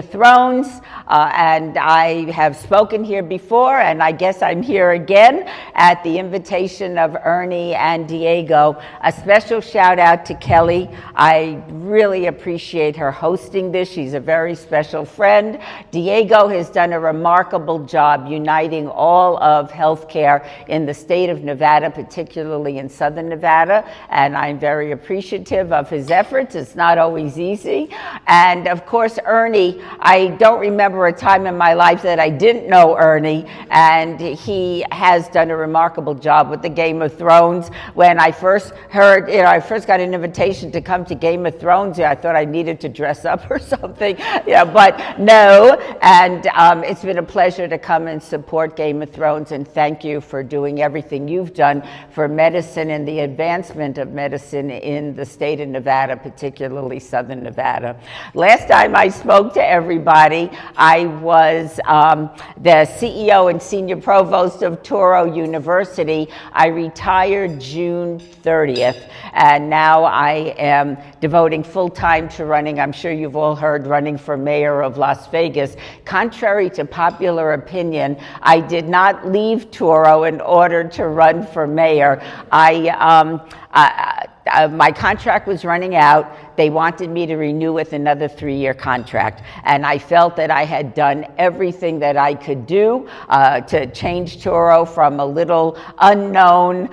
Thrones, and I have spoken here before, and I guess I'm here again at the invitation of Ernie and Diego. A special shout out to Kelly. I really appreciate her hosting this. She's a very special friend. Diego has done a remarkable job uniting all of healthcare in the state of Nevada, particularly in Southern Nevada, and I'm very appreciative of his efforts. It's not always easy. And of course, Ernie, I don't remember a time in my life that I didn't know Ernie, and he has done a remarkable job with the Game of Thrones. When I first heard, I first got an invitation to come to Game of Thrones, I thought I needed to dress up or something, but no, and it's been a pleasure to come and support Game of Thrones, and thank you for doing everything you've done for medicine and the advancement of medicine in the state of Nevada, particularly Southern Nevada. Last time I spoke to everybody, I was the CEO and Senior Provost of Touro University. I retired June 30th, and now I am devoting full time to running, I'm sure you've all heard, running for mayor of Las Vegas. Contrary to popular opinion, I did not leave Touro in order to run for mayor. My contract was running out. They wanted me to renew with another 3-year contract. And I felt that I had done everything that I could do to change Touro from a little unknown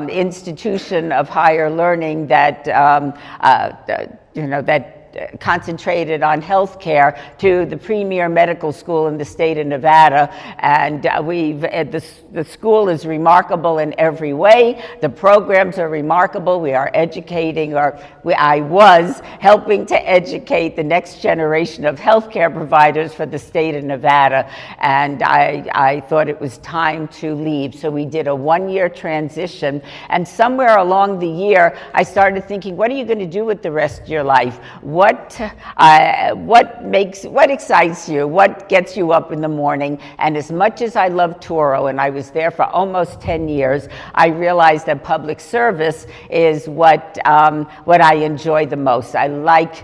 institution of higher learning that, that concentrated on healthcare to the premier medical school in the state of Nevada. And the school is remarkable in every way. The programs are remarkable. We are educating, I was helping to educate the next generation of healthcare providers for the state of Nevada. And I thought it was time to leave. So we did a 1-year transition. And somewhere along the year, I started thinking, what are you going to do with the rest of your life? What excites you? What gets you up in the morning? And as much as I love Touro, and I was there for almost 10 years, I realized that public service is what I enjoy the most. I like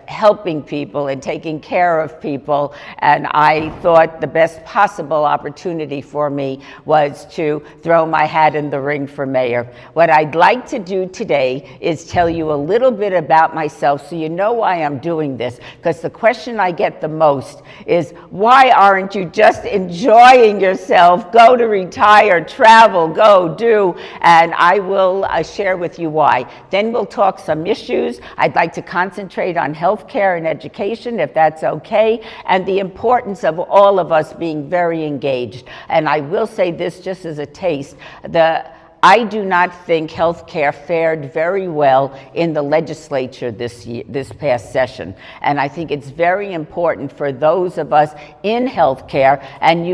helping people and taking care of people, and I thought the best possible opportunity for me was to throw my hat in the ring for mayor. What I'd like to do today is tell you a little bit about myself so you know why I'm doing this, because the question I get the most is, why aren't you just enjoying yourself? Go to retire, travel, go do, and I will share with you why. Then we'll talk some issues. I'd like to concentrate on healthcare and education, if that's okay, and the importance of all of us being very engaged. And I will say this just as a taste, I do not think healthcare fared very well in the legislature this past session. And I think it's very important for those of us in healthcare, and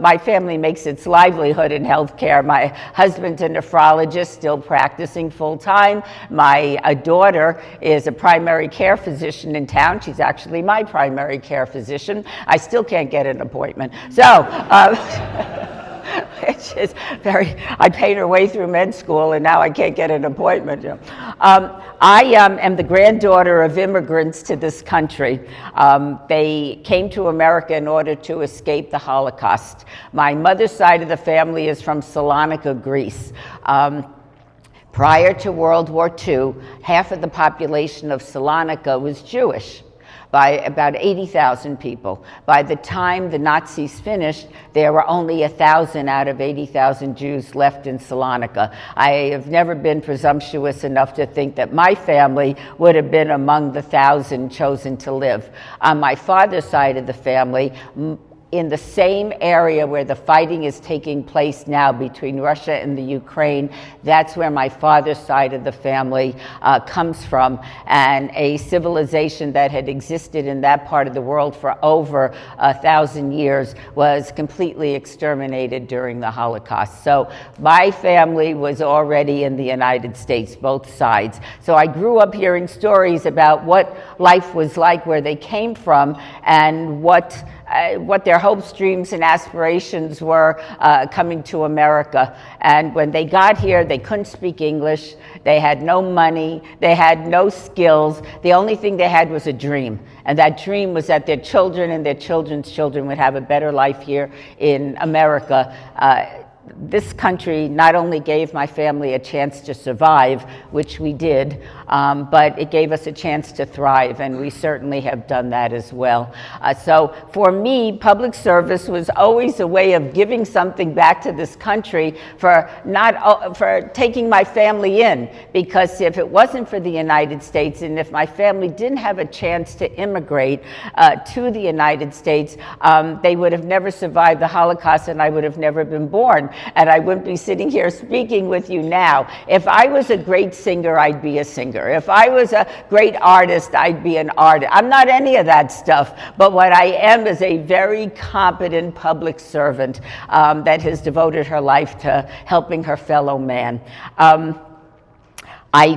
my family makes its livelihood in healthcare. My husband's a nephrologist, still practicing full time. My daughter is a primary care physician in town. She's actually my primary care physician. I still can't get an appointment. So, which is I paid her way through med school, and now I can't get an appointment. I am the granddaughter of immigrants to this country. They came to America in order to escape the Holocaust. My mother's side of the family is from Salonika, Greece. Prior to World War II, half of the population of Salonika was Jewish, by about 80,000 people. By the time the Nazis finished, there were only 1,000 out of 80,000 Jews left in Salonika. I have never been presumptuous enough to think that my family would have been among the 1,000 chosen to live. On my father's side of the family, in the same area where the fighting is taking place now between Russia and the Ukraine. That's where my father's side of the family comes from, and a civilization that had existed in that part of the world for over 1,000 years was completely exterminated during the Holocaust. So my family was already in the United States, both sides. So I grew up hearing stories about what life was like where they came from, and what what their hopes, dreams, and aspirations were coming to America. And when they got here, they couldn't speak English. They had no money. They had no skills. The only thing they had was a dream. And that dream was that their children and their children's children would have a better life here in America. This country not only gave my family a chance to survive, which we did, but it gave us a chance to thrive, and we certainly have done that as well. So for me, public service was always a way of giving something back to this country for taking my family in, because if it wasn't for the United States, and if my family didn't have a chance to immigrate to the United States, they would have never survived the Holocaust, and I would have never been born. And I wouldn't be sitting here speaking with you now. If I was a great singer, I'd be a singer. If I was a great artist, I'd be an artist. I'm not any of that stuff, but what I am is a very competent public servant that has devoted her life to helping her fellow man. I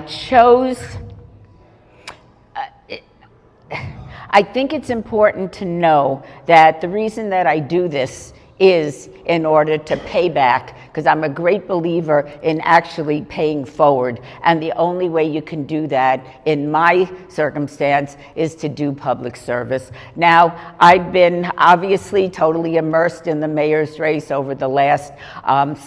think it's important to know that the reason that I do this is in order to pay back, because I'm a great believer in actually paying forward. And the only way you can do that in my circumstance is to do public service. Now, I've been obviously totally immersed in the mayor's race over the last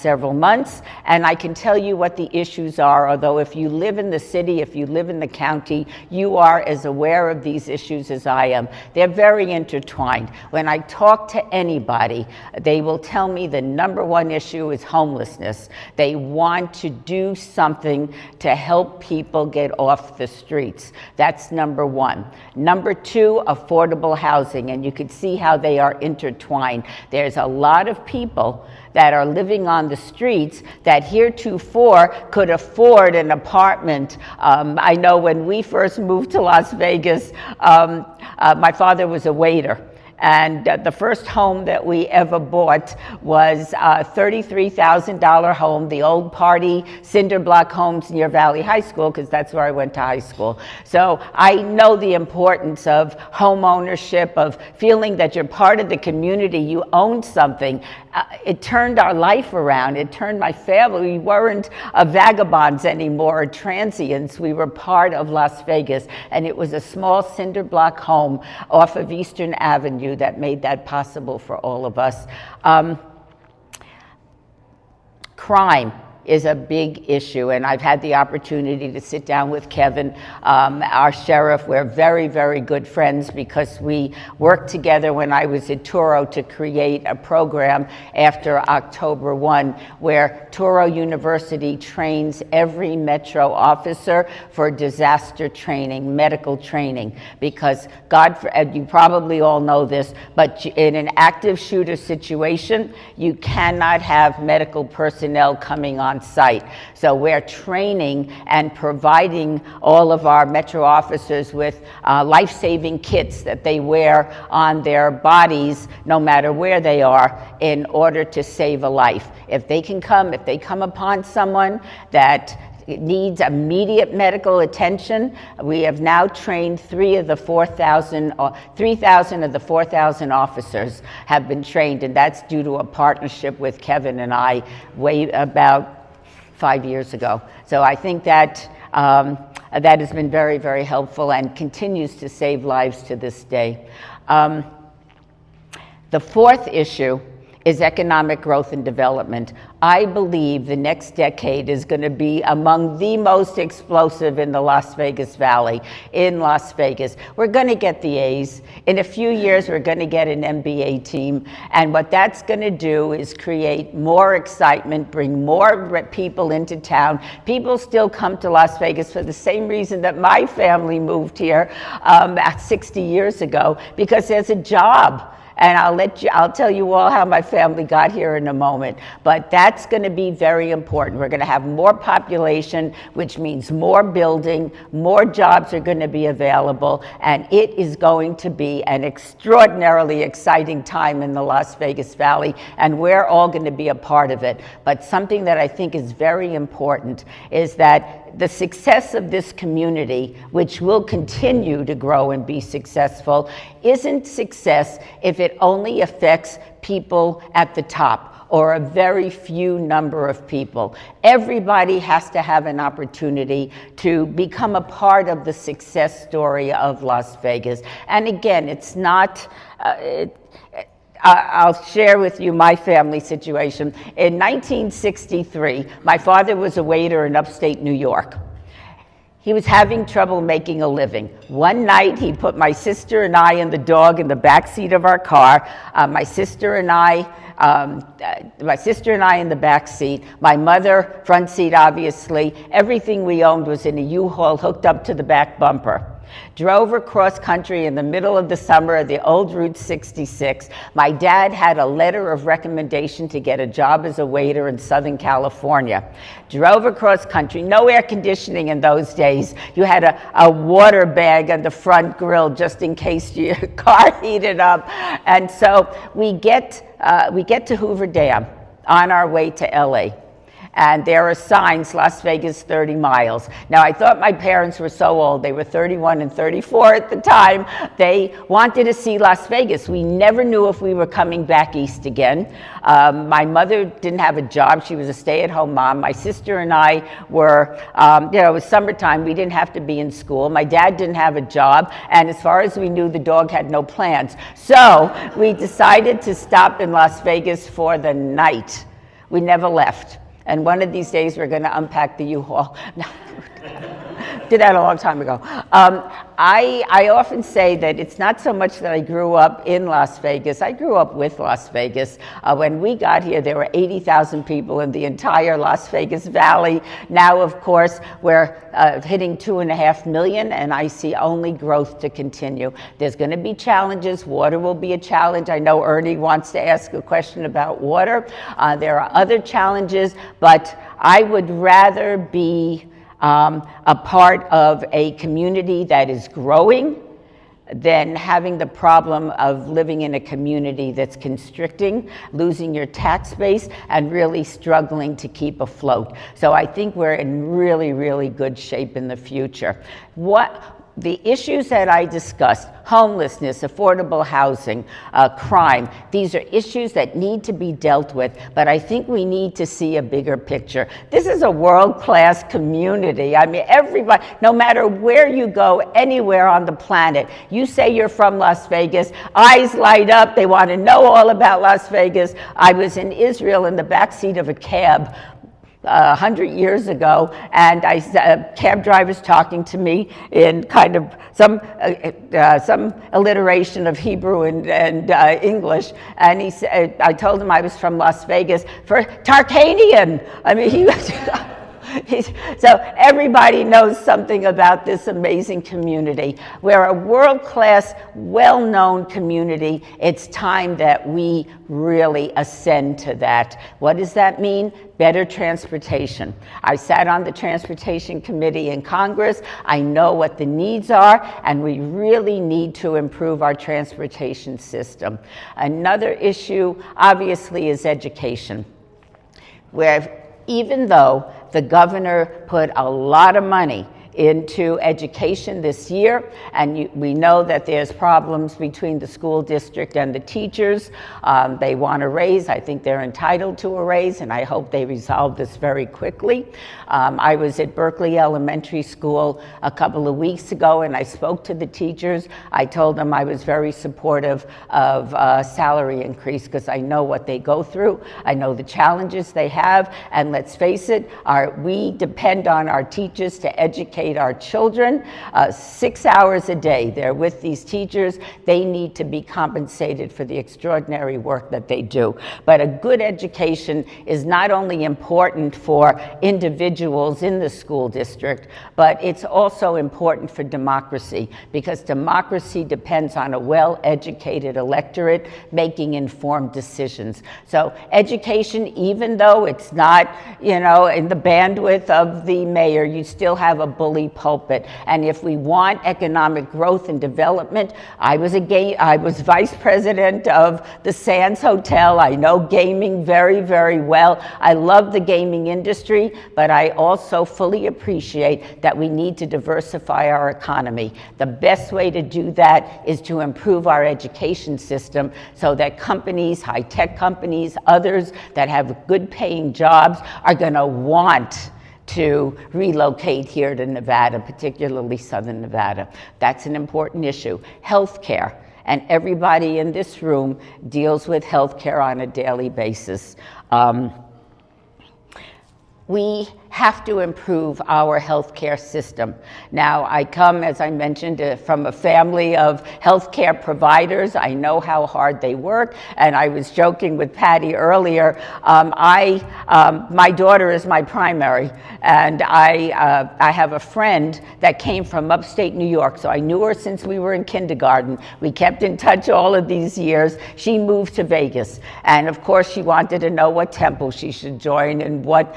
several months, and I can tell you what the issues are, although if you live in the city, if you live in the county, you are as aware of these issues as I am. They're very intertwined. When I talk to anybody, they will tell me the number one issue is homelessness. They want to do something to help people get off the streets. That's number one. Number two, affordable housing, and you can see how they are intertwined. There's a lot of people that are living on the streets that heretofore could afford an apartment. I know when we first moved to Las Vegas, my father was a waiter. And the first home that we ever bought was a $33,000 home, the old party cinder block homes near Valley High School, because that's where I went to high school. So I know the importance of home ownership, of feeling that you're part of the community, you own something. It turned our life around. It turned my family. We weren't vagabonds anymore, or transients. We were part of Las Vegas. And it was a small cinder block home off of Eastern Avenue that made that possible for all of us. Crime is a big issue, and I've had the opportunity to sit down with Kevin, our sheriff. We're very, very good friends because we worked together when I was at Touro to create a program after October 1, where Touro University trains every Metro officer for disaster training, medical training, because you probably all know this, but in an active shooter situation, you cannot have medical personnel coming on site. So we're training and providing all of our Metro officers with life-saving kits that they wear on their bodies, no matter where they are, in order to save a life. If they come upon someone that needs immediate medical attention, we have now trained 3,000 of the 4,000 officers have been trained, and that's due to a partnership with Kevin and I way about 5 years ago. So I think that that has been very, very helpful and continues to save lives to this day. The fourth issue is economic growth and development. I believe the next decade is going to be among the most explosive in the Las Vegas Valley, in Las Vegas. We're going to get the A's. In a few years, we're going to get an NBA team. And what that's going to do is create more excitement, bring more people into town. People still come to Las Vegas for the same reason that my family moved here 60 years ago, because there's a job. And I'll tell you all how my family got here in a moment. But that's going to be very important. We're going to have more population, which means more building, more jobs are going to be available, and it is going to be an extraordinarily exciting time in the Las Vegas Valley, and we're all going to be a part of it. But something that I think is very important is that the success of this community, which will continue to grow and be successful, isn't success if it only affects people at the top or a very few number of people. Everybody has to have an opportunity to become a part of the success story of Las Vegas. And again, it's not, I'll share with you my family situation. In 1963, my father was a waiter in upstate New York. He was having trouble making a living. One night, he put my sister and I and the dog in the back seat of our car. My sister and I in the back seat, my mother front seat, obviously. Everything we owned was in a U-Haul hooked up to the back bumper. Drove across country in the middle of the summer of the old Route 66. My dad had a letter of recommendation to get a job as a waiter in Southern California. Drove across country, no air conditioning in those days. You had a water bag on the front grill just in case your car heated up. And so we get to Hoover Dam on our way to LA. And there are signs, Las Vegas 30 miles. Now, I thought my parents were so old. They were 31 and 34 at the time. They wanted to see Las Vegas. We never knew if we were coming back east again. My mother didn't have a job. She was a stay-at-home mom. My sister and I were, it was summertime. We didn't have to be in school. My dad didn't have a job. And as far as we knew, the dog had no plans. So we decided to stop in Las Vegas for the night. We never left. And one of these days, we're going to unpack the U-Haul. Did that a long time ago. I often say that it's not so much that I grew up in Las Vegas. I grew up with Las Vegas. When we got here, there were 80,000 people in the entire Las Vegas Valley. Now, of course, we're hitting 2.5 million, and I see only growth to continue. There's going to be challenges. Water will be a challenge. I know Ernie wants to ask a question about water. There are other challenges, but I would rather be a part of a community that is growing than having the problem of living in a community that's constricting, losing your tax base, and really struggling to keep afloat. So I think we're in really, really good shape in the future. The issues that I discussed, homelessness, affordable housing, crime, these are issues that need to be dealt with, but I think we need to see a bigger picture. This is a world-class community. I mean, everybody, no matter where you go, anywhere on the planet, you say you're from Las Vegas, eyes light up, they want to know all about Las Vegas. I was in Israel in the backseat of a cab 100 years ago, and cab driver's talking to me in kind of some alliteration of Hebrew and English, and he said, I told him I was from Las Vegas for Tarkanian. I mean, he was. So everybody knows something about this amazing community. We're a world-class, well-known community. It's time that we really ascend to that. What does that mean? Better transportation. I sat on the Transportation Committee in Congress. I know what the needs are, and we really need to improve our transportation system. Another issue, obviously, is education, where even though the governor put a lot of money into education this year, and we know that there's problems between the school district and the teachers. They want a raise. I think they're entitled to a raise, and I hope they resolve this very quickly. I was at Berkeley Elementary School a couple of weeks ago, and I spoke to the teachers. I told them I was very supportive of salary increase because I know what they go through. I know the challenges they have, and let's face it, we depend on our teachers to educate our children 6 hours a day. They're with these teachers. They need to be compensated for the extraordinary work that they do. But a good education is not only important for individuals in the school district, but it's also important for democracy, because democracy depends on a well-educated electorate making informed decisions. So education, even though it's not, in the bandwidth of the mayor, you still have a bullet bully pulpit. And if we want economic growth and development, I was vice president of the Sands Hotel. I know gaming very, very well. I love the gaming industry, but I also fully appreciate that we need to diversify our economy. The best way to do that is to improve our education system so that companies, high-tech companies, others that have good paying jobs are going to want to relocate here to Nevada, particularly Southern Nevada. That's an important issue. Healthcare, and everybody in this room deals with healthcare on a daily basis. We have to improve our healthcare system. Now, I come, as I mentioned, from a family of healthcare providers. I know how hard they work, and I was joking with Patty earlier. My daughter is my primary, and I have a friend that came from upstate New York, so I knew her since we were in kindergarten. We kept in touch all of these years. She moved to Vegas, and of course, she wanted to know what temple she should join and what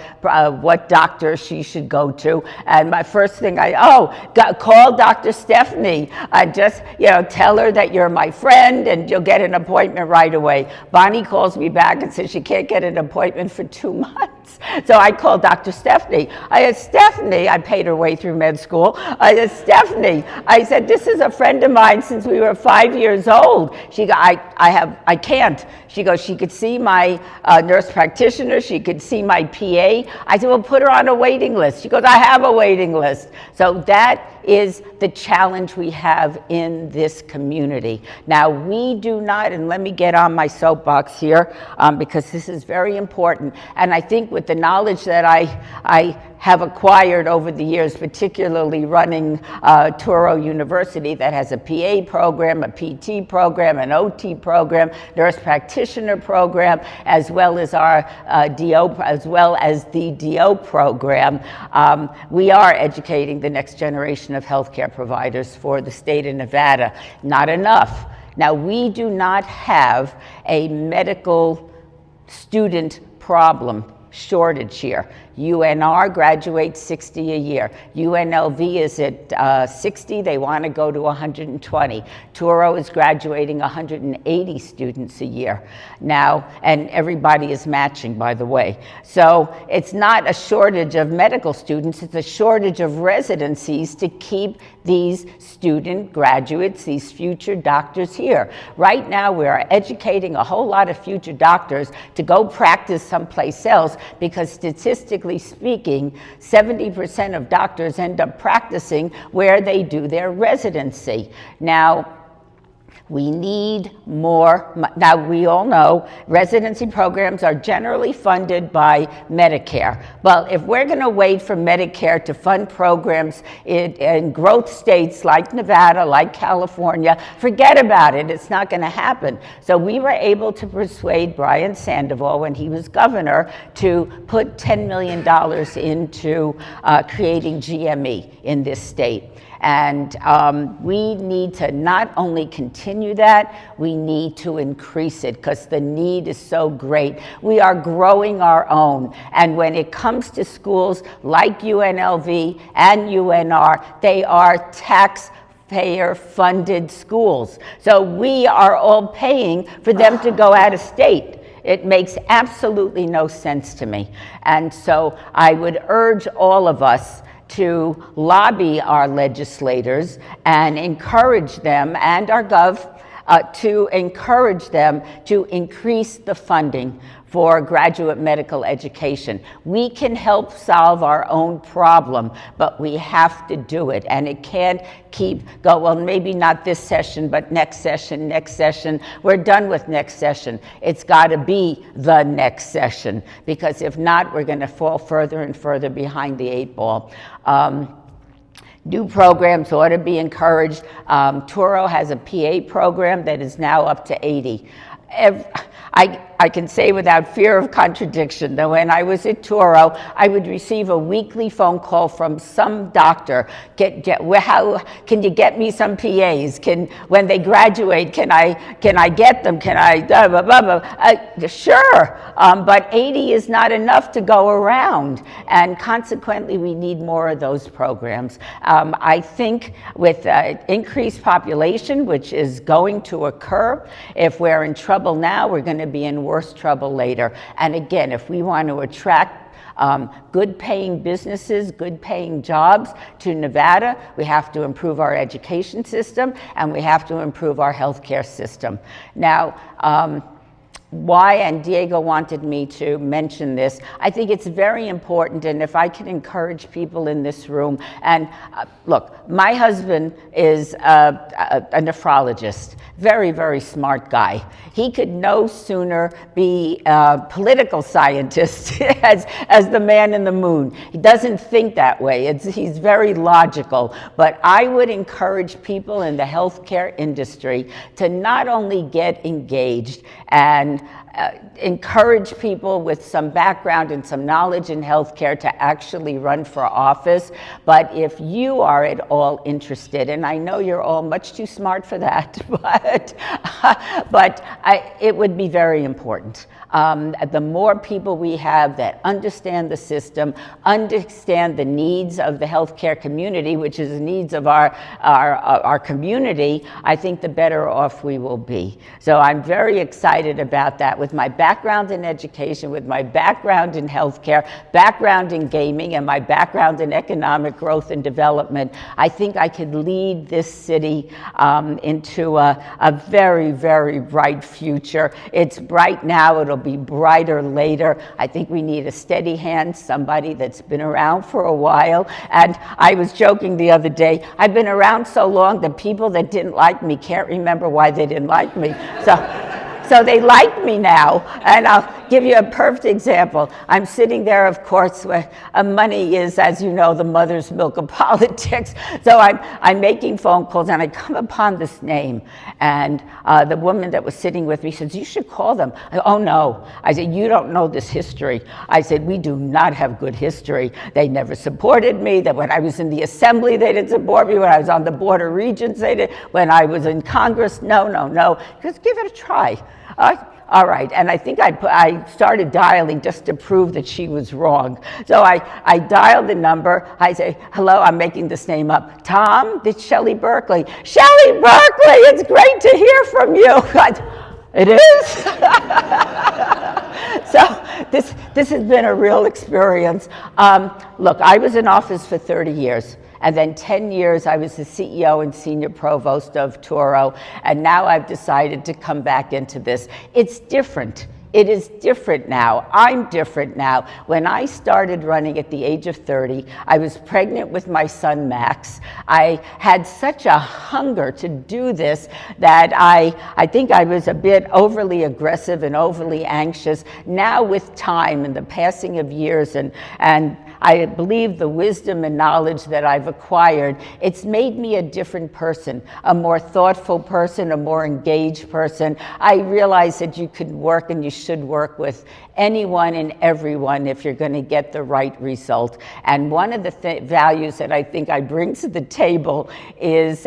doctor she should go to. And my first thing call Dr. Stephanie. Just, tell her that you're my friend and you'll get an appointment right away. Bonnie calls me back and says she can't get an appointment for 2 months. So I called Dr. Stephanie. I said, Stephanie, I paid her way through med school. I said, Stephanie, I said, this is a friend of mine since we were 5 years old. She goes, I can't. She goes, she could see my nurse practitioner. She could see my PA. I said, well, put her on a waiting list. She goes, I have a waiting list. So that is the challenge we have in this community. Now, we do not, and let me get on my soapbox here, because this is very important. And I think with the knowledge that I have acquired over the years, particularly running Touro University that has a PA program, a PT program, an OT program, nurse practitioner program, as well as our the DO program. We are educating the next generation of healthcare providers for the state of Nevada. Not enough. Now, we do not have a medical student problem shortage here. UNR graduates 60 a year. UNLV is at 60. They want to go to 120. Touro is graduating 180 students a year now, and everybody is matching, by the way. So it's not a shortage of medical students, it's a shortage of residencies to keep these student graduates, these future doctors here. Right now, we are educating a whole lot of future doctors to go practice someplace else because statistically speaking, 70% of doctors end up practicing where they do their residency. Now, we need more. Now, we all know residency programs are generally funded by Medicare. Well, if we're going to wait for Medicare to fund programs in growth states like Nevada, like California, forget about it. It's not going to happen. So we were able to persuade Brian Sandoval, when he was governor, to put $10 million into creating GME in this state. And we need to not only continue that, we need to increase it because the need is so great. We are growing our own. And when it comes to schools like UNLV and UNR, they are taxpayer-funded schools. So we are all paying for them to go out of state. It makes absolutely no sense to me. And so I would urge all of us to lobby our legislators and encourage them and our to encourage them to increase the funding for graduate medical education. We can help solve our own problem, but we have to do it. And it can't well, maybe not this session, but next session. We're done with next session. It's got to be the next session, because if not, we're going to fall further and further behind the 8 ball. New programs ought to be encouraged. Touro has a PA program that is now up to 80. I can say without fear of contradiction that when I was at Toro, I would receive a weekly phone call from some doctor. How can you get me some PAs? When they graduate, can I get them? Can I? Blah, blah, blah, blah. Sure, but 80 is not enough to go around, and consequently, we need more of those programs. I think with increased population, which is going to occur, if we're in trouble now, we're going to be in worse trouble later. And again, if we want to attract good paying businesses, good paying jobs to Nevada, we have to improve our education system and we have to improve our healthcare system. Now, why, and Diego wanted me to mention this, I think it's very important, and if I can encourage people in this room, and look, my husband is a nephrologist, very, very smart guy. He could no sooner be a political scientist as the man in the moon. He doesn't think that way. He's very logical, but I would encourage people in the healthcare industry to not only get engaged and encourage people with some background and some knowledge in healthcare to actually run for office. But if you are at all interested, and I know you're all much too smart for that, but it would be very important. The more people we have that understand the system, understand the needs of the healthcare community, which is the needs of our community, I think the better off we will be. So I'm very excited about that. With my background in education, with my background in healthcare, background in gaming, and my background in economic growth and development, I think I could lead this city into a very, very bright future. It's bright now, it'll be brighter later. I think we need a steady hand, somebody that's been around for a while. And I was joking the other day, I've been around so long that people that didn't like me can't remember why they didn't like me. So they like me now, and I'll give you a perfect example. I'm sitting there, of course, where money is, as you know, the mother's milk of politics. So I'm making phone calls, and I come upon this name, and the woman that was sitting with me says, "You should call them." Oh no. I said, "You don't know this history." I said, "We do not have good history. They never supported me. That when I was in the assembly, they didn't support me. When I was on the Board of Regents, they did. When I was in Congress, no. Just give it a try." All right, and I think I started dialing just to prove that she was wrong. So I dialed the number. I say, "Hello, I'm making this name up. Tom, it's Shelley Berkeley." "Shelley Berkeley, it's great to hear from you." It is? So this has been a real experience. Look, I was in office for 30 years. And then 10 years, I was the CEO and senior provost of Toro, and now I've decided to come back into this. It's different. It is different now. I'm different now. When I started running at the age of 30, I was pregnant with my son, Max. I had such a hunger to do this that I think I was a bit overly aggressive and overly anxious. Now with time and the passing of years and I believe the wisdom and knowledge that I've acquired, it's made me a different person, a more thoughtful person, a more engaged person. I realize that you could work and you should work with anyone and everyone if you're going to get the right result. And one of the values that I think I bring to the table is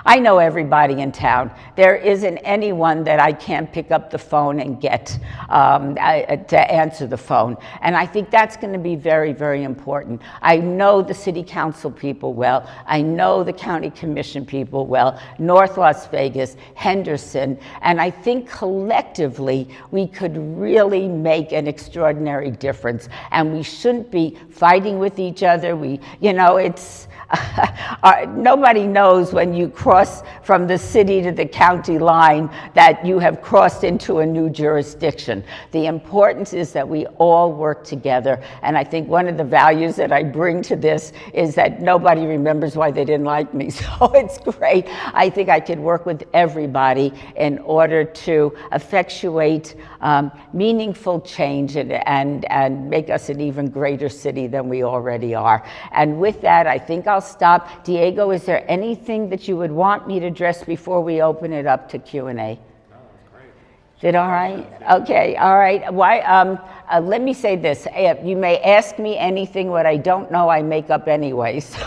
I know everybody in town. There isn't anyone that I can't pick up the phone and get to answer the phone. And I think that's going to be very, very important. I know the city council people well. I know the county commission people well, North Las Vegas, Henderson. And I think collectively we could really make an extraordinary difference. And we shouldn't be fighting with each other. Nobody knows when you cross from the city to the county line that you have crossed into a new jurisdiction. The importance is that we all work together. And I think one of the values that I bring to this is that nobody remembers why they didn't like me. So it's great. I think I could work with everybody in order to effectuate meaningful change and make us an even greater city than we already are. And with that, I think I'll stop. Diego, is there anything that you would want me to address before we open it up to Q&A? No, that's great. Did all right? Okay, all right. Why? Let me say this. You may ask me anything. What I don't know, I make up anyway. So,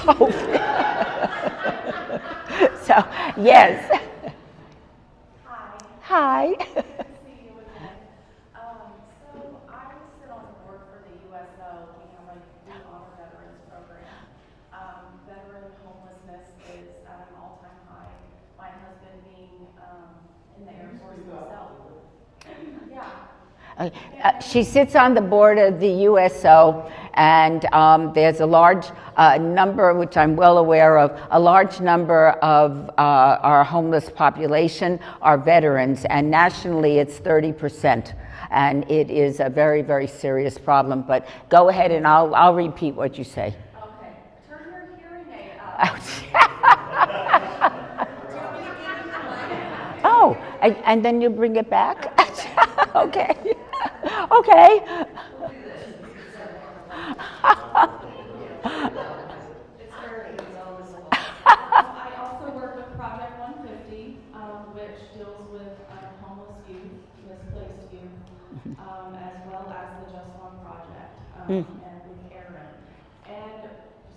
so yes. Hi. So I sit on the board for the USO. We have a Youth Honor Veterans program. Veteran homelessness is at an all-time high. My husband being in the Air Force himself. Yeah. She sits on the board of the USO, and there's a large number, which I'm well aware of, a large number of our homeless population are veterans, and nationally it's 30%. And it is a very, very serious problem. But go ahead and I'll repeat what you say. Okay. Turn your hearing aid up. Oh, and then you bring it back? Okay. Okay. I also work with Project 150, which deals with homeless youth, misplaced youth, as well as the Just One Project, and with Aaron. And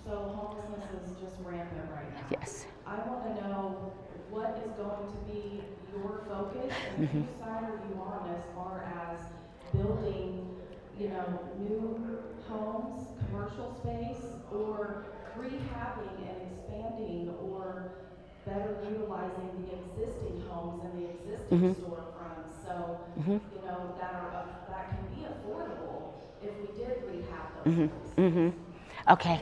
so homelessness is just rampant right now. Yes. I want to know what is going to be your focus and whose side are you on as far as building, new homes, commercial space, or rehabbing and expanding, or better utilizing the existing homes and the existing storefronts, so that can be affordable if we did rehab those places. Okay.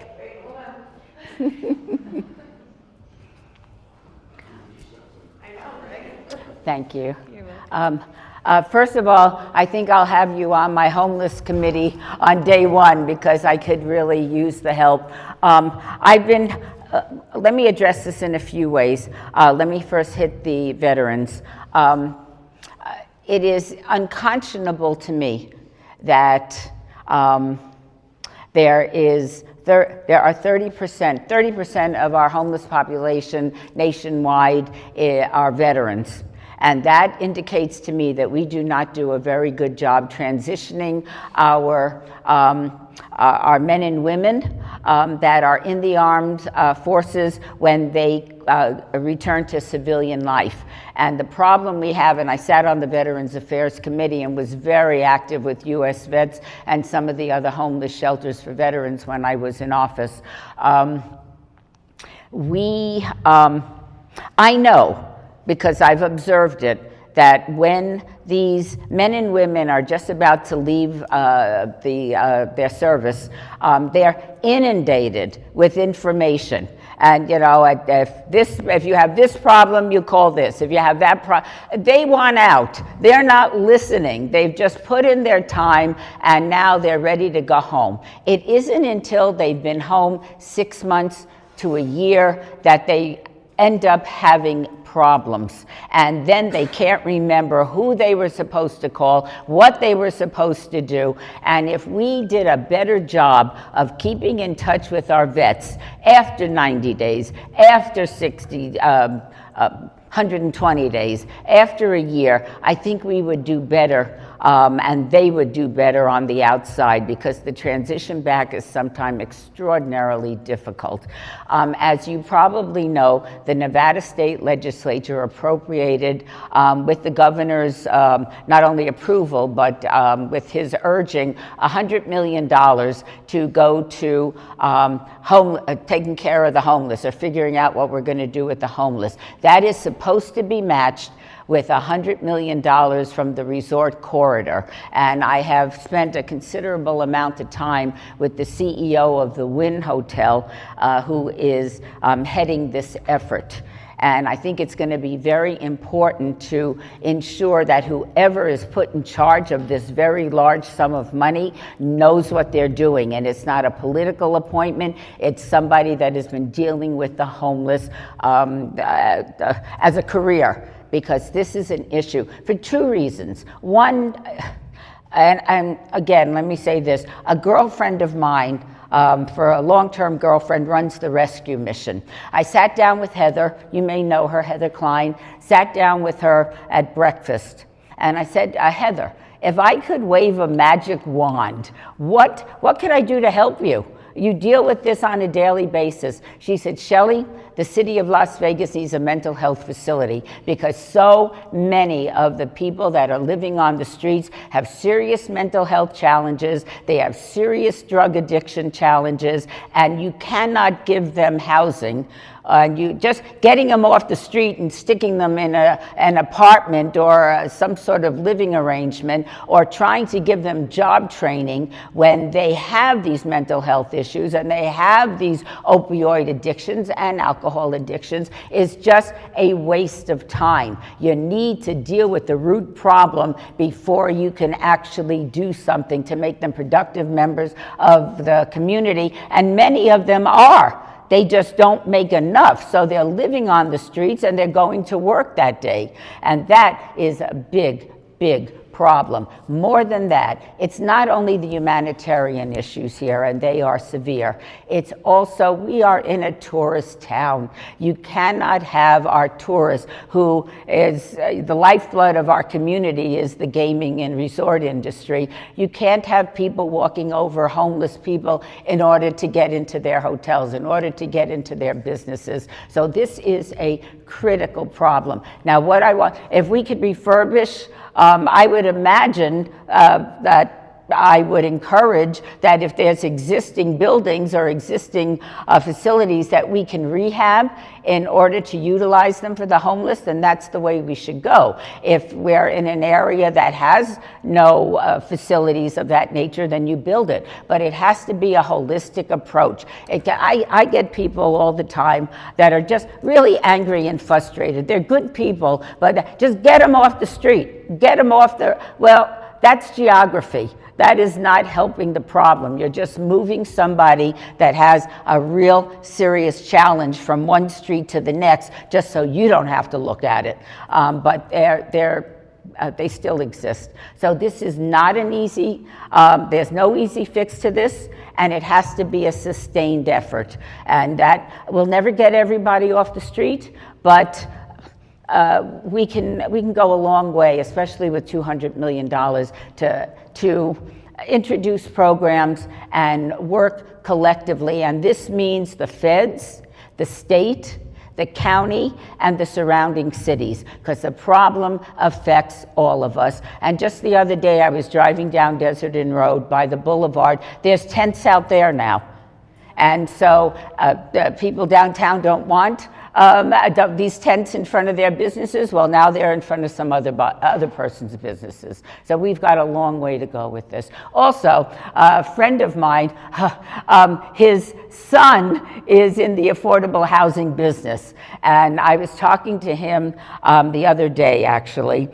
Thank you. First of all, I think I'll have you on my homeless committee on day one because I could really use the help. Let me address this in a few ways. Let me first hit the veterans. It is unconscionable to me that there are 30% of our homeless population nationwide are veterans. And that indicates to me that we do not do a very good job transitioning our men and women that are in the armed forces when they return to civilian life. And the problem we have, and I sat on the Veterans Affairs Committee and was very active with US Vets and some of the other homeless shelters for veterans when I was in office. I know, because I've observed it, that when these men and women are just about to leave their service, they're inundated with information. And if you have this problem, you call this. If you have that problem, they want out. They're not listening. They've just put in their time, and now they're ready to go home. It isn't until they've been home 6 months to a year that they end up having problems, and then they can't remember who they were supposed to call, what they were supposed to do. And if we did a better job of keeping in touch with our vets after 90 days, after 120 days, after a year, I think we would do better, and they would do better on the outside, because the transition back is sometimes extraordinarily difficult. As you probably know, the Nevada State Legislature appropriated, with the governor's not only approval, but with his urging, $100 million to go to taking care of the homeless, or figuring out what we're going to do with the homeless. That is supposed to be matched with $100 million from the resort corridor. And I have spent a considerable amount of time with the CEO of the Wynn Hotel, who is heading this effort. And I think it's going to be very important to ensure that whoever is put in charge of this very large sum of money knows what they're doing. And it's not a political appointment. It's somebody that has been dealing with the homeless as a career, because this is an issue for two reasons. One, and again, let me say this, a girlfriend of mine, for a long-term girlfriend, runs the rescue mission. I sat down with Heather, you may know her, Heather Klein, sat down with her at breakfast. And I said, Heather, if I could wave a magic wand, what could I do to help you? You deal with this on a daily basis. She said, Shelley, the city of Las Vegas needs a mental health facility because so many of the people that are living on the streets have serious mental health challenges. They have serious drug addiction challenges, and you cannot give them housing. You just getting them off the street and sticking them in an apartment or some sort of living arrangement, or trying to give them job training when they have these mental health issues and they have these opioid addictions and alcohol addictions, is just a waste of time. You need to deal with the root problem before you can actually do something to make them productive members of the community, and many of them are. They just don't make enough, so they're living on the streets and they're going to work that day. And that is a big, big problem. More than that, it's not only the humanitarian issues here, and they are severe. It's also, we are in a tourist town. You cannot have our tourists, who is the lifeblood of our community, is the gaming and resort industry. You can't have people walking over homeless people in order to get into their hotels, in order to get into their businesses. So this is a critical problem. Now, what I want, if we could refurbish, I would imagine that I would encourage that if there's existing buildings or existing facilities that we can rehab in order to utilize them for the homeless, then that's the way we should go. If we're in an area that has no facilities of that nature, then you build it. But it has to be a holistic approach. I get people all the time that are just really angry and frustrated. They're good people, but just get them off the street. Get them off the, well, that's geography. That is not helping the problem. You're just moving somebody that has a real serious challenge from one street to the next, just so you don't have to look at it. But they still exist. So this is not an easy, there's no easy fix to this, and it has to be a sustained effort. And that will never get everybody off the street, but we can go a long way, especially with $200 million to introduce programs and work collectively. And this means the feds, the state, the county, and the surrounding cities, because the problem affects all of us. And just the other day, I was driving down Desert Inn Road by the boulevard. There's tents out there now. And so the people downtown don't want these tents in front of their businesses. Well, now they're in front of some other person's businesses. So we've got a long way to go with this. Also, a friend of mine, his son is in the affordable housing business. And I was talking to him the other day, actually,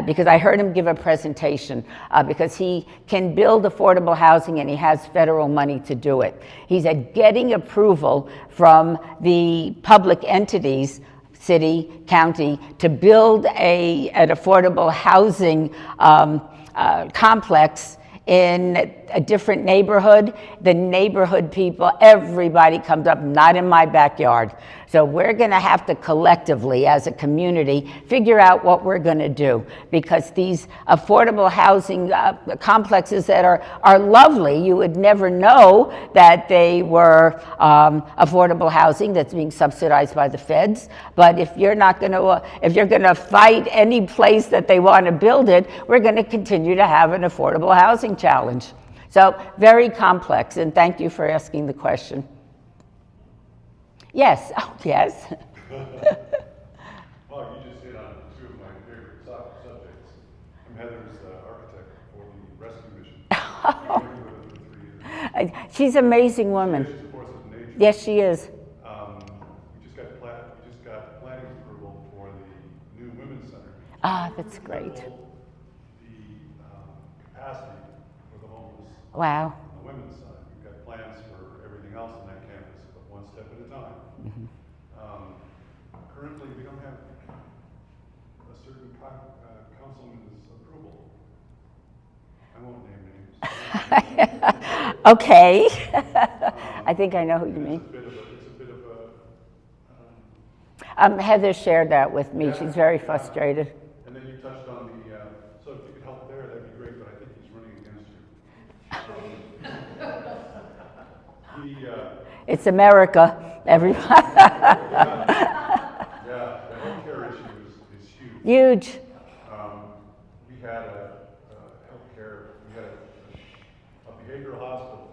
because I heard him give a presentation, because he can build affordable housing and he has federal money to do it. He said getting approval from the public entities, city, county, to build an affordable housing complex in a different neighborhood, the neighborhood people, everybody comes up, not in my backyard. So we're gonna have to collectively, as a community, figure out what we're gonna do, because these affordable housing complexes that are lovely, you would never know that they were affordable housing that's being subsidized by the feds. But if you're not gonna, if you're gonna fight any place that they wanna build it, we're gonna continue to have an affordable housing challenge. So very complex, and thank you for asking the question. Yes, oh, yes. Well, you just hit on two of my favorite subjects. I'm Heather's architect for the rescue mission. I've been working with her for 3 years. She's an amazing woman. She's a force of nature. Yes, she is. We just got planning approval for the new women's center. Ah, that's great. Double the capacity for the homeless Wow. on the women's side. We've got plans for everything else on that campus, but one step at a time. Mm-hmm. Currently, we don't have a certain councilman's approval. I won't name names. Okay. I think I know who you mean. It's a bit of a Heather shared that with me. She's very frustrated. And then you touched on the It's America, everybody. Yeah, the healthcare issue is huge. Huge. We had we had a behavioral hospital,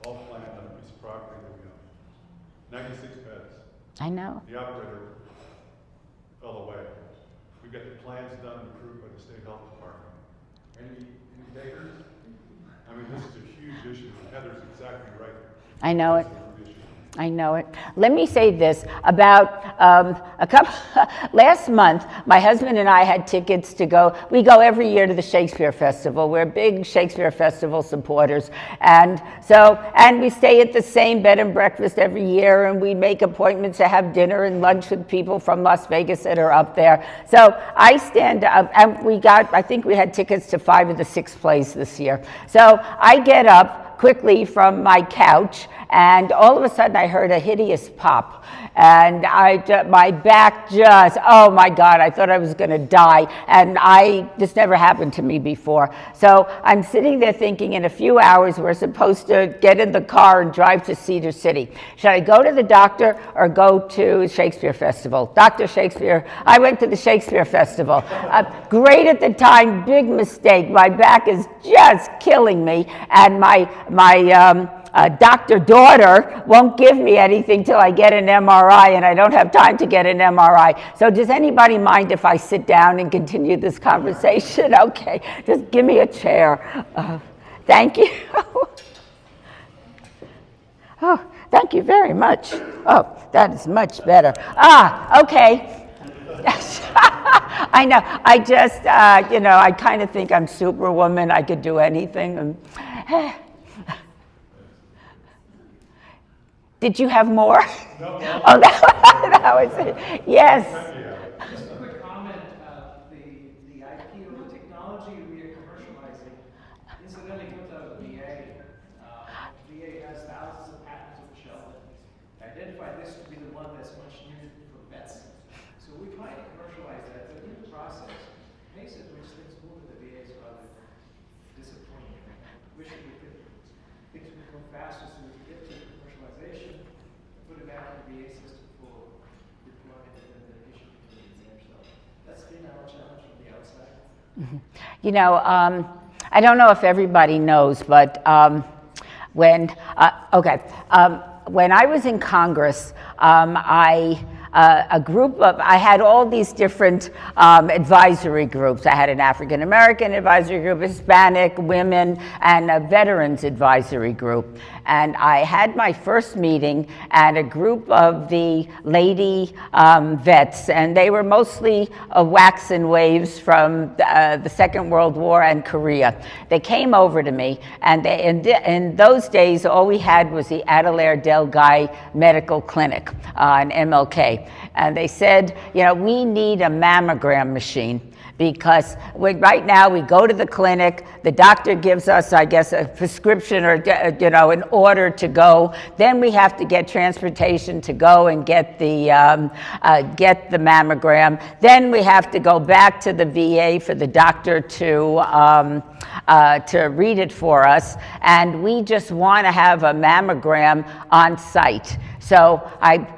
all planned on a piece of property that we own. 96 beds. I know. The operator fell away. We got the plans done and approved by the state health department. Any takers? I mean, this is a huge issue. Heather's exactly right. I know it. It's a huge issue. I know it. Let me say this about last month, my husband and I had tickets to go. We go every year to the Shakespeare Festival. We're big Shakespeare Festival supporters. And we stay at the same bed and breakfast every year, and we make appointments to have dinner and lunch with people from Las Vegas that are up there. So I stand up, and I think we had tickets to 5 of the 6 plays this year. So I get up quickly from my couch, and all of a sudden I heard a hideous pop, and my back just, oh my God, I thought I was going to die, and this never happened to me before. So I'm sitting there thinking, in a few hours we're supposed to get in the car and drive to Cedar City. Should I go to the doctor or go to Shakespeare Festival? Dr. Shakespeare, I went to the Shakespeare Festival. Great at the time, big mistake. My back is just killing me, and my doctor daughter won't give me anything till I get an MRI, and I don't have time to get an MRI. So does anybody mind if I sit down and continue this conversation? Okay, just give me a chair. Thank you. Oh, thank you very much. Oh, that is much better. Okay. I know. I just, I kind of think I'm Superwoman. I could do anything. Did you have more? No. Oh, that was it. Yes. Just a quick comment. The IP of the technology we are commercializing incidentally comes out of the VA. VA has thousands of patents on the shelf that identify this to be the one that's much needed for vets. So we're trying to commercialize that. But in the process, the pace at which things move in the VA is rather disappointing. Wish things would go faster so we could get to commercialization, put it back in the VA system for deployment and then the issue continues there. So that's been our challenge from the outside. I don't know if everybody knows, but when I was in Congress, I had all these different advisory groups. I had an African American advisory group, Hispanic, women, and a veterans advisory group. And I had my first meeting at a group of the lady vets, and they were mostly waxen waves from the Second World War and Korea. They came over to me, and in those days, all we had was the Adelaide Del Guy Medical Clinic on MLK. And they said, we need a mammogram machine, because right now we go to the clinic, the doctor gives us, I guess, a prescription or, an order to go. Then we have to get transportation to go and get the mammogram. Then we have to go back to the VA for the doctor to read it for us. And we just want to have a mammogram on site. So I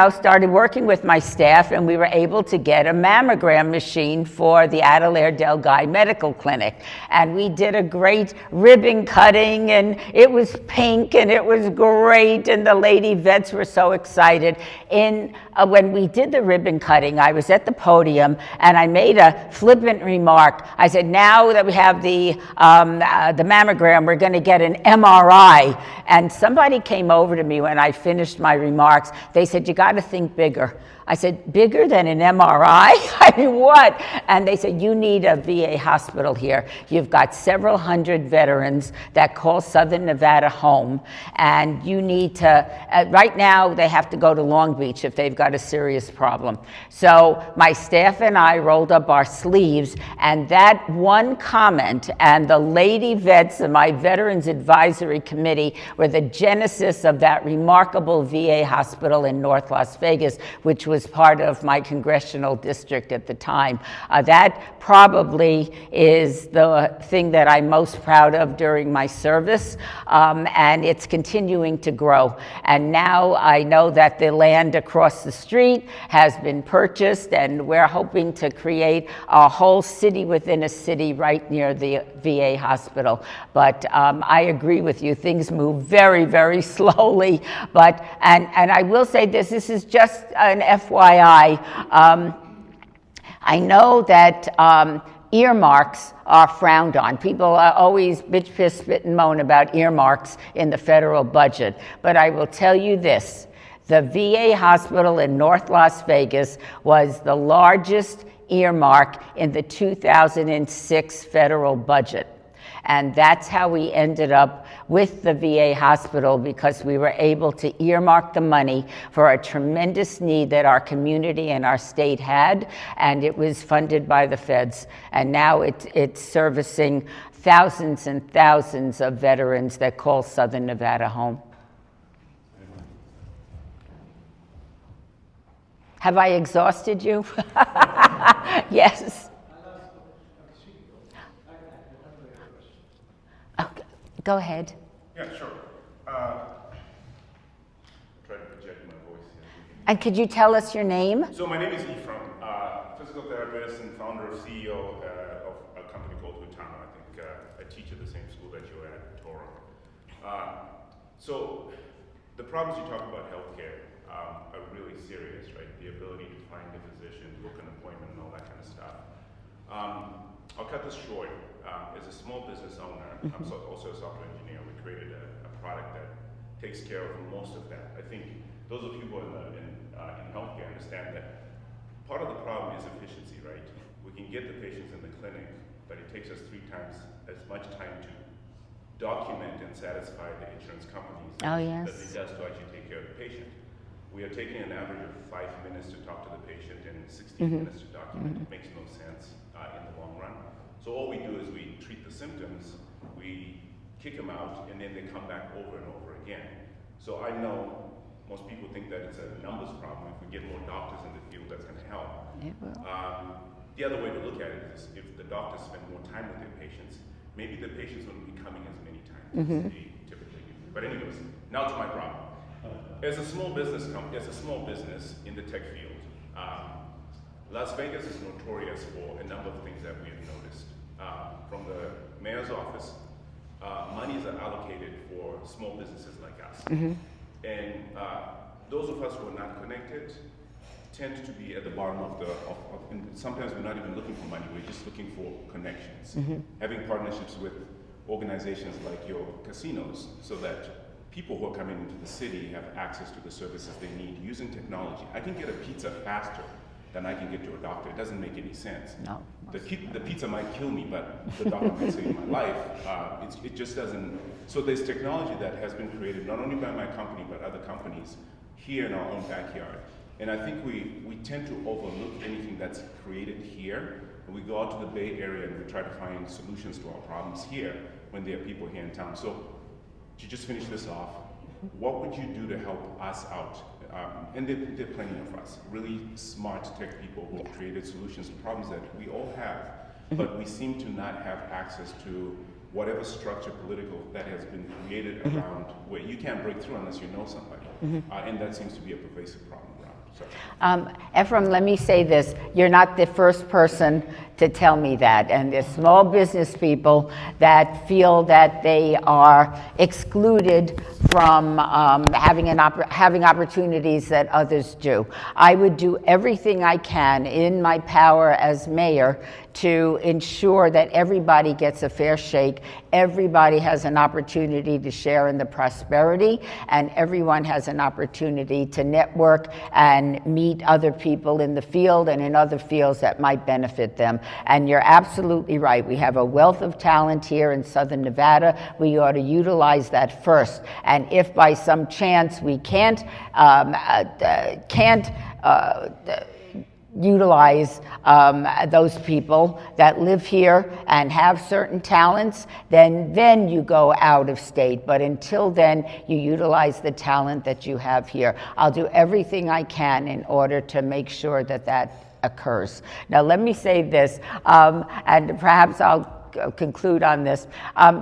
started working with my staff, and we were able to get a mammogram machine for the Adelaide Del Guy Medical Clinic. And we did a great ribbon cutting, and it was pink, and it was great, and the lady vets were so excited. When we did the ribbon cutting, I was at the podium, and I made a flippant remark. I said, now that we have the mammogram, we're going to get an MRI. And somebody came over to me when I finished my remarks. They said, you got to think bigger. I said, bigger than an MRI? I mean, what? And they said, you need a VA hospital here. You've got several hundred veterans that call Southern Nevada home, and you need to, right now they have to go to Long Beach if they've got a serious problem. So my staff and I rolled up our sleeves, And that one comment and the lady vets of my Veterans Advisory Committee were the genesis of that remarkable VA hospital in North Las Vegas, which was part of my congressional district at the time. That probably is the thing that I'm most proud of during my service, and it's continuing to grow. And now I know that the land across the street has been purchased, and we're hoping to create a whole city within a city right near the VA hospital. But I agree with you, things move very, very slowly. But, and I will say this is just an FYI. I know that earmarks are frowned on. People always bitch, piss, spit, and moan about earmarks in the federal budget. But I will tell you this, the VA hospital in North Las Vegas was the largest earmark in the 2006 federal budget. And that's how we ended up with the VA hospital, because we were able to earmark the money for a tremendous need that our community and our state had, and it was funded by the feds. And now it's servicing thousands and thousands of veterans that call Southern Nevada home. Have I exhausted you? Yes. Okay, go ahead. Yeah, sure. Try to project my voice here. And could you tell us your name? So my name is Ephraim, physical therapist and founder of CEO of a company called Hutano. I think I teach at the same school that you're at, Torah. So the problems you talk about healthcare are really serious, right? The ability to find a physician, book an appointment, and all that kind of stuff. I'll cut this short. As a small business owner, I'm also a software engineer. We created a product that takes care of most of that. I think those of you who are in healthcare understand that part of the problem is efficiency, right? We can get the patients in the clinic, but it takes us 3 times as much time to document and satisfy the insurance companies Oh, yes. that it does to actually take care of the patient. We are taking an average of 5 minutes to talk to the patient and 16 minutes to document. It makes no sense in the long run. So all we do is we treat the symptoms, we kick them out, and then they come back over and over again. So I know most people think that it's a numbers problem. If we get more doctors in the field, that's going to help. It will. The other way to look at it is if the doctors spend more time with their patients, maybe the patients wouldn't be coming as many times as they typically do. But anyways, now to my problem. As a small business in the tech field, Las Vegas is notorious for a number of things that we have noticed. From the mayor's office, monies are allocated for small businesses like us. And those of us who are not connected tend to be at the bottom of and sometimes we're not even looking for money, we're just looking for connections. Having partnerships with organizations like your casinos so that people who are coming into the city have access to the services they need using technology. I can get a pizza faster than I can get to a doctor. It doesn't make any sense. No. The pizza might kill me, but the doctor might save my life. It just doesn't. So there's technology that has been created not only by my company, but other companies here in our own backyard. And I think we tend to overlook anything that's created here. And we go out to the Bay Area and we try to find solutions to our problems here when there are people here in town. So to just finish this off, what would you do to help us out? And there are plenty of us, really smart tech people who have created solutions to problems that we all have, but we seem to not have access to whatever structure political that has been created around where you can't break through unless you know somebody. And that seems to be a pervasive problem around. So. Ephraim, let me say this. You're not the first person to tell me that. And there's small business people that feel that they are excluded from having opportunities that others do. I would do everything I can in my power as mayor to ensure that everybody gets a fair shake, everybody has an opportunity to share in the prosperity, and everyone has an opportunity to network and meet other people in the field and in other fields that might benefit them. And you're absolutely right. We have a wealth of talent here in Southern Nevada. We ought to utilize that first. And if by utilize those people that live here and have certain talents, then you go out of state. But until then, you utilize the talent that you have here. I'll do everything I can in order to make sure that that occurs. Now, let me say this, and perhaps I'll conclude on this.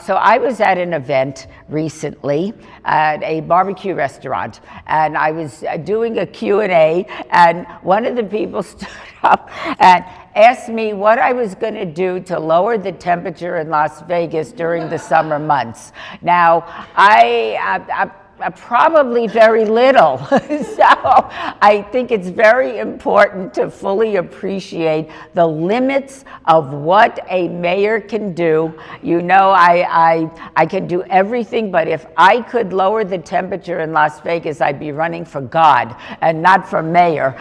So I was at an event recently at a barbecue restaurant, and I was doing a Q&A, and one of the people stood up and asked me what I was going to do to lower the temperature in Las Vegas during the summer months. Now, I probably very little. So I think it's very important to fully appreciate the limits of what a mayor can do. You know, I can do everything, but if I could lower the temperature in Las Vegas, I'd be running for God and not for mayor.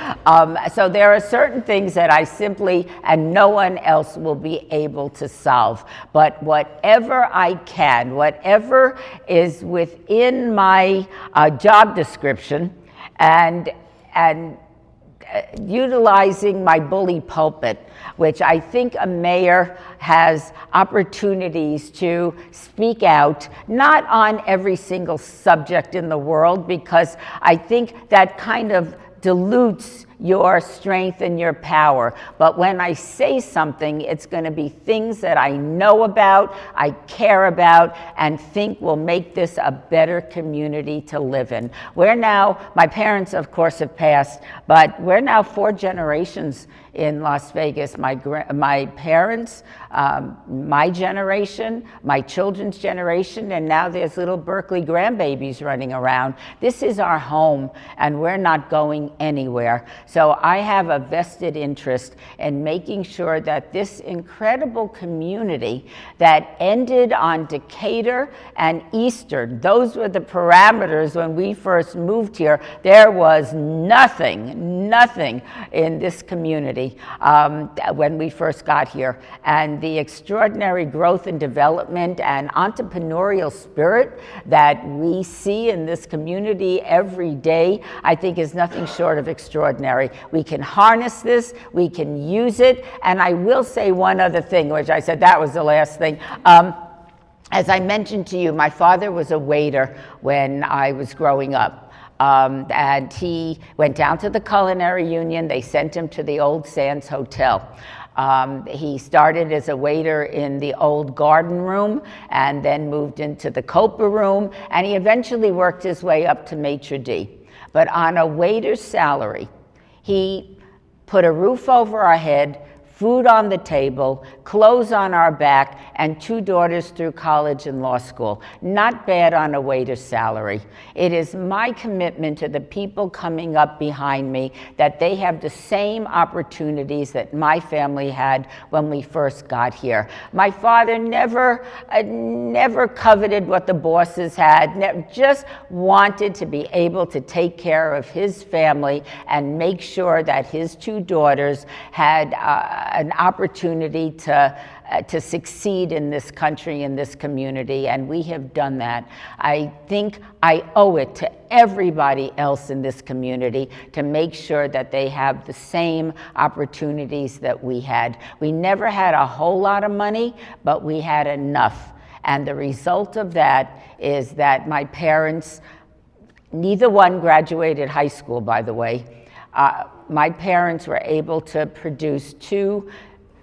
So there are certain things that I simply, and no one else will be able to solve. But whatever I can, whatever is within my job description, and utilizing my bully pulpit, which I think a mayor has opportunities to speak out, not on every single subject in the world, because I think that kind of dilutes your strength and your power. But when I say something, it's going to be things that I know about, I care about, and think will make this a better community to live in. We're now, my parents of course have passed, but we're now 4 generations in Las Vegas. My parents, my generation, my children's generation, and now there's little Berkeley grandbabies running around. This is our home, and we're not going anywhere. So I have a vested interest in making sure that this incredible community that ended on Decatur and Eastern, those were the parameters when we first moved here. There was nothing in this community when we first got here. And the extraordinary growth and development and entrepreneurial spirit that we see in this community every day, I think is nothing short of extraordinary. We can harness this, we can use it, and I will say one other thing, which I said that was the last thing. As I mentioned to you, my father was a waiter when I was growing up. And he went down to the Culinary Union. They sent him to the Old Sands Hotel. He started as a waiter in the old garden room and then moved into the Copa room, and he eventually worked his way up to maitre d'. But on a waiter's salary, he put a roof over our head, food on the table, clothes on our back, and 2 daughters through college and law school. Not bad on a waiter's salary. It is my commitment to the people coming up behind me that they have the same opportunities that my family had when we first got here. My father never coveted what the bosses had, just wanted to be able to take care of his family and make sure that his 2 daughters had an opportunity to succeed in this country, in this community, and we have done that. I think I owe it to everybody else in this community to make sure that they have the same opportunities that we had. We never had a whole lot of money, but we had enough. And the result of that is that my parents, neither one graduated high school, by the way. My parents were able to produce 2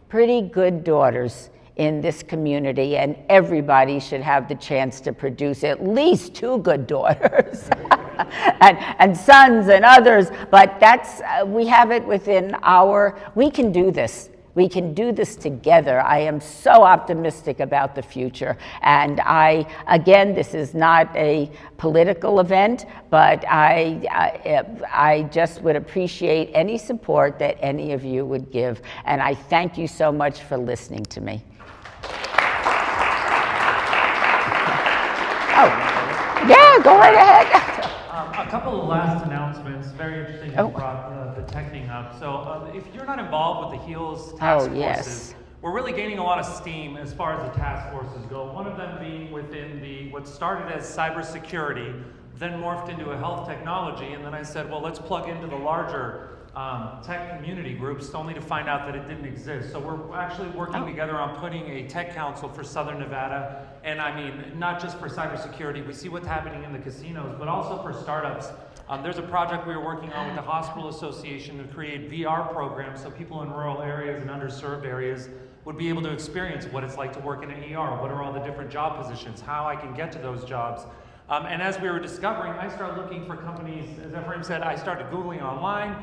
pretty good daughters in this community, and everybody should have the chance to produce at least 2 good daughters and sons and others. But that's, we have it within we can do this. We can do this together. I am so optimistic about the future. And again, this is not a political event, but I just would appreciate any support that any of you would give. And I thank you so much for listening to me. Oh, yeah, go right ahead. A couple of last announcements. Very interesting you brought the tech thing up. So if you're not involved with the HEALS task forces, yes. We're really gaining a lot of steam as far as the task forces go. One of them being within what started as cybersecurity, then morphed into a health technology, and then I said, well, let's plug into the larger tech community groups, only to find out that it didn't exist. So we're actually working together on putting a tech council for Southern Nevada. And I mean, not just for cybersecurity, we see what's happening in the casinos, but also for startups. There's a project we were working on with the Hospital Association to create VR programs so people in rural areas and underserved areas would be able to experience what it's like to work in an ER, what are all the different job positions, how I can get to those jobs. And as we were discovering, I started looking for companies, as Ephraim said, I started Googling online.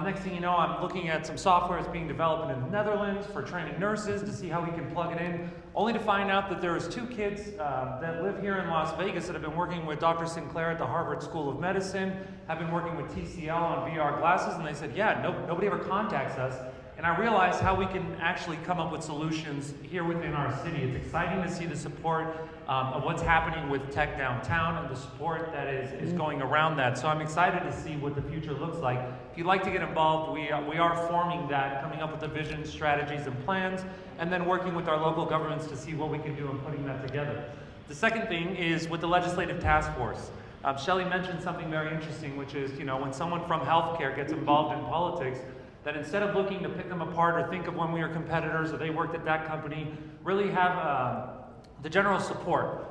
Next thing you know, I'm looking at some software that's being developed in the Netherlands for training nurses to see how we can plug it in, only to find out that there was 2 kids that live here in Las Vegas that have been working with Dr. Sinclair at the Harvard School of Medicine, have been working with TCL on VR glasses, and they said, yeah, nobody ever contacts us. And I realized how we can actually come up with solutions here within our city. It's exciting to see the support of what's happening with tech downtown and the support that is going around that. So I'm excited to see what the future looks like. If you'd like to get involved, we are forming that, coming up with the vision, strategies, and plans, and then working with our local governments to see what we can do in putting that together. The second thing is with the legislative task force. Shelley mentioned something very interesting, which is, when someone from healthcare gets involved in politics, that instead of looking to pick them apart or think of when we were competitors or they worked at that company, really have the general support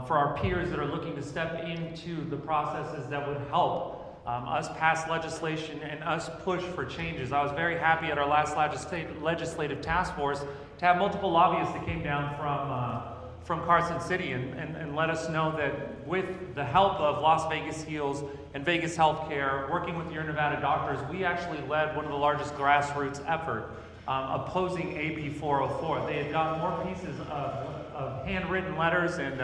for our peers that are looking to step into the processes that would help us pass legislation and us push for changes. I was very happy at our last legislative task force to have multiple lobbyists that came down from Carson City and let us know that with the help of Las Vegas HEALS and Vegas Healthcare, working with your Nevada doctors, we actually led one of the largest grassroots effort opposing AB 404. They had gotten more pieces of handwritten letters and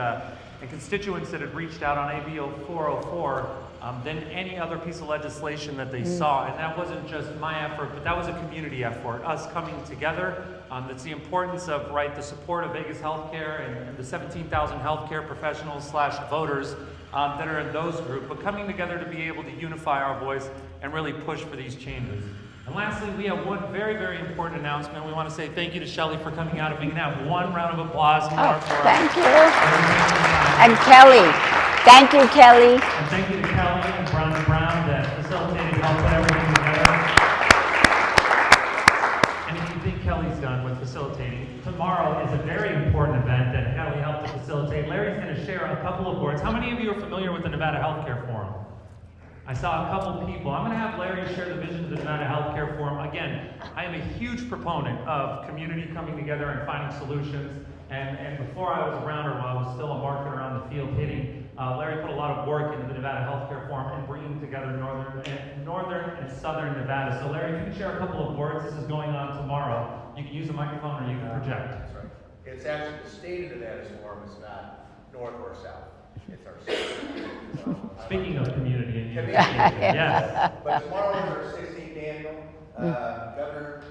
constituents that had reached out on AB 404 than any other piece of legislation that they saw. And that wasn't just my effort, but that was a community effort, us coming together. That's the importance of, the support of Vegas Healthcare and the 17,000 healthcare professionals / voters that are in those groups, but coming together to be able to unify our voice and really push for these changes. And lastly, we have one very, very important announcement. We want to say thank you to Shelley for coming out. If we can have one round of applause more for thank you. And Kelly. Thank you, Kelly. And thank you to Kelly and Brown & Brown that facilitated help put everything together. And if you think Kelly's done with facilitating, tomorrow is a very important event that Kelly helped to facilitate. Larry's going to share a couple of words. How many of you are familiar with the Nevada Healthcare Forum? I saw a couple people. I'm going to have Larry share the vision of the Nevada Healthcare Forum. Again, I am a huge proponent of community coming together and finding solutions. And before I was around, or while I was still a marketer on the field hitting, Larry put a lot of work into the Nevada Healthcare Forum and bringing together northern and southern Nevada. So Larry, if you can share a couple of words. This is going on tomorrow. You can use a microphone or you can project. That's right. It's actually the state of Nevada's forum. It's not north or south. It's our state. Speaking of community and unity, Yes. But tomorrow is our 16th annual. Governor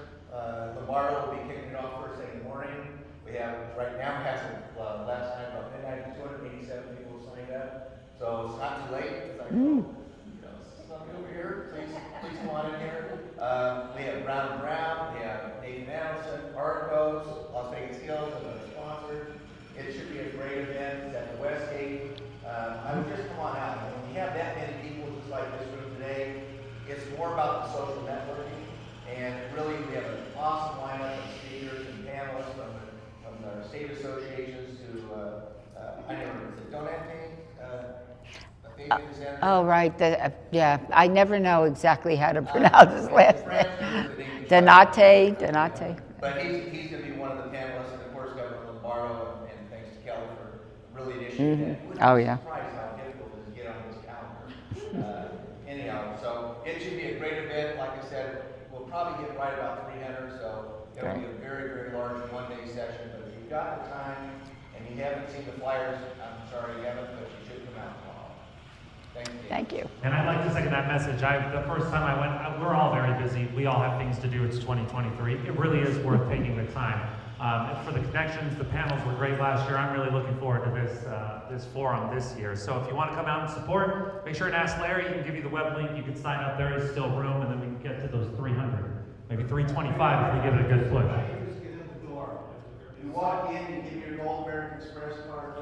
Lombardo will be kicking it off first thing in the morning. We have, right now, last night about midnight, 287 people signed up. So it's not too late. It's like, somebody over here, please come on in here. We have Brown & Brown, we have Nathan Allison, Arcos, Las Vegas HEALS, another sponsor. It should be a great event. It's at the Westgate. I would just come on out. When we have that many people just like this room today, it's more about the social networking. And really, we have an awesome lineup of speakers and panelists from the state associations to, I never know, is it Donante? Oh, right. Yeah, I never know exactly how to pronounce his last name. Donate. But he's going to be one of the panelists, and of course, Governor Lombardo, and thanks to Kelly for really initiating that. Oh, yeah. Surprised how difficult it is to get on his calendar. Anyhow, so it should be a great event. Like I said, we'll probably get right about 300, so it'll be a very, very large one-day session. But if you've got the time and you haven't seen the flyers, I'm sorry you haven't, but you should come out tomorrow. Thank you. And I'd like to second that message. The first time I went, we're all very busy. We all have things to do. It's 2023. It really is worth taking the time. For the connections, the panels were great last year. I'm really looking forward to this forum this year. So if you want to come out and support, make sure and ask Larry. He can give you the web link. You can sign up. There is still room, and then we can get to those 300, maybe 325 if we give it a good push. You walk in, you give your Gold American Express card.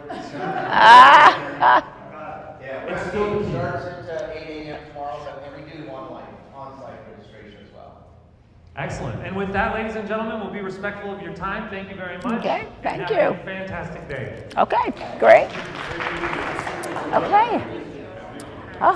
Yeah, It's still starts at 8 a.m. tomorrow, but every we do online, on-site registration as well. Excellent. And with that, ladies and gentlemen, we'll be respectful of your time. Thank you very much. Okay, thank and you. Have a fantastic day. Okay, great. Okay. Oh,